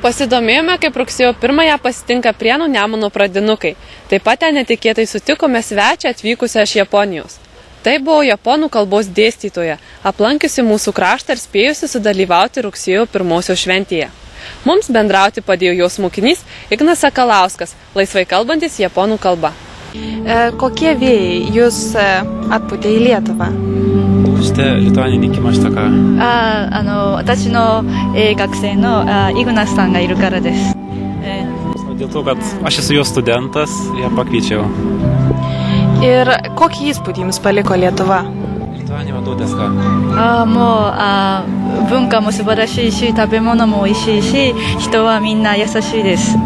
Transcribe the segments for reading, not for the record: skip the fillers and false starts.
Pasidomėjome, kaip rugsėjo 1-ąją pasitinka Prienų Nemuno pradinukai. Taip pat ten netikėtai sutikome svečią atvykusią iš Japonijos. Tai buvo japonų kalbos dėstytoja, aplankiusi mūsų kraštą ir spėjusi sudalyvauti rugsėjo 1-osios šventėje. Mums bendrauti padėjo jos mokinys Ignas Sakalauskas, laisvai kalbantis japonų kalba. Kokie vėjai jūs atpūtė į Lietuvą? そしてリトアニアに来ましたか？私の学生のイグナスさんがいるからです。Dėl to, kad aš esu jo studentas, ją pakviečiau. Ir kokį įspūdį jums paliko Lietuva? リトアニアはどうですか？もう文化も素晴らしいし、食べ物も美味しいし、人はみんな優しいです。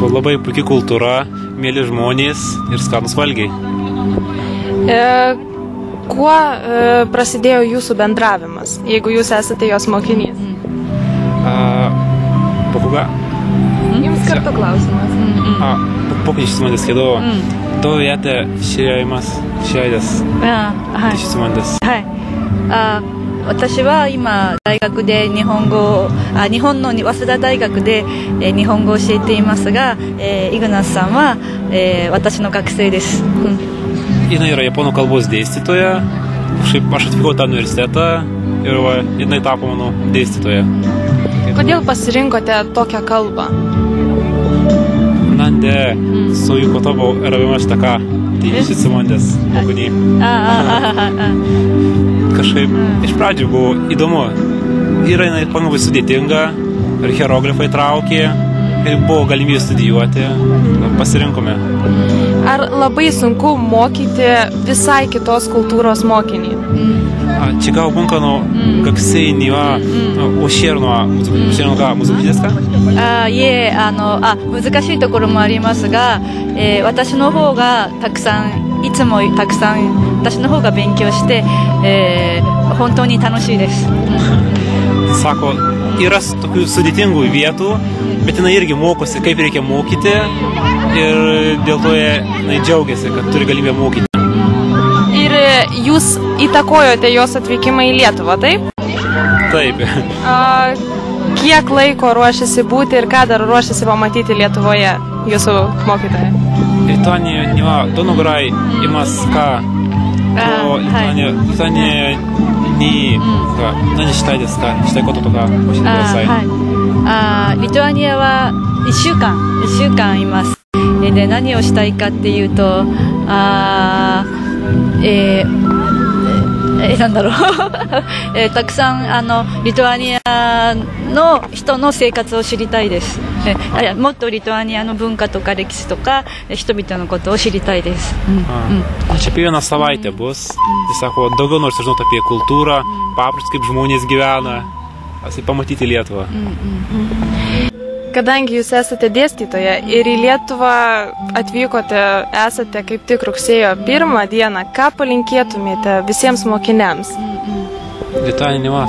Labai puikia kultūra, mėly žmonės ir skanūs valgiai. Kuo prasidėjo jūsų bendravimas, jeigu jūs esate jos mokinys? Pakuga? Jums kartu klausimas. Pokai質問ですけど、どうやって知り合います？知り合いです。質問です。はい。私は今大学で日本の早稲田大学で日本語を教えていますが、イグナスさんは私の学生です。Jinai yra japonų kalbos dėstytoja, aš atvykau tą universitetą ir jinai tapo mano dėstytoja. Kodėl pasirinkote tokią kalbą? なんでそういう言葉を選びましたかっていう質問です、僕に。Kažkaip iš pradžių buvo įdomu. Yra jinai pakankamai sudėtinga ir hieroglifai traukė ir buvo galimybė studijuoti, pasirinkome. Ar labai sunku mokyti visai kitos kultūros mokinį? 違う文化の学生には教えるのが難しいですか？いえ、難しいところもありますが、私の方がいつもたくさん私の方が勉強して、本当に楽しいです。Sako, yra tokių sudėtingų vietų, bet jinai irgi mokosi, kaip reikia mokyti ir dėl to jinai džiaugiasi, kad turi galimybę mokyti. Ir jūs įtakojote jos atvykimą į Lietuvą, taip? Taip. Kiek laiko ruošiasi būti ir ką dar ruošiasi pamatyti Lietuvoje jūsų mokytoja? リトアニアにはどのぐらいいますか？リトアニアに何したいですか？したいこととか教えてください。リトアニアは1週間います。で、何をしたいかっていうと、なんだろうたくさんリトアニアの人の生活を知りたいです。もっとリトアニアの文化とか歴史とか人々のことを知りたいです。Čia apie vieną savaitę bus. Jis sako, daugiau nors žinoti apie kultūrą, paprastai kaip žmonės gyvena, pamatyti Lietuvą. Kadangi jūs esate dėstytoja ir į Lietuvą atvykote, esate kaip tik rugsėjo 1 dieną, ką palinkėtumėte visiems mokiniams? リトアニアには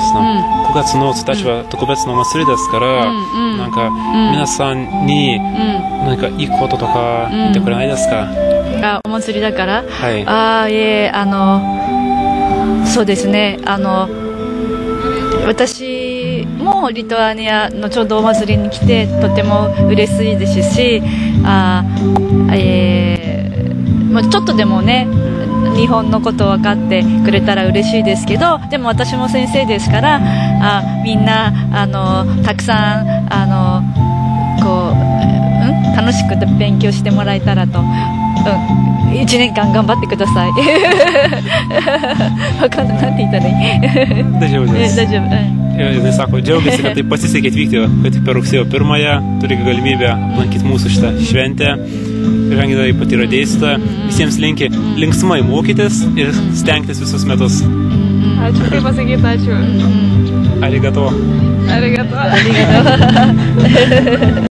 9月の1日は特別なお祭りですから、なんか皆さんに何かいいこととか言ってくれないですか？お祭りだから？はい。そうですね。私もリトアニアのちょうどお祭りに来てとても嬉しいですし、ちょっとでもね日本のこと分かってくれたら嬉しいですけど、でも私も先生ですからみんなたくさん楽しく勉強してもらえたらと、1年間頑張ってください。分かんない、なんて言ったらいい？大丈夫です。大丈夫。Jis sako, džiaugiasi, kad taip pasisekė atvykti, kad per rugsėjo 1-ąją turi galimybę lankyti mūsų šitą šventę. Kadangi taip pat yra dėstytoja, visiems linki linksmai mokytis ir stengtis visus metus. Ačiū, kaip pasakyti, ačiū. Arigato. Arigato.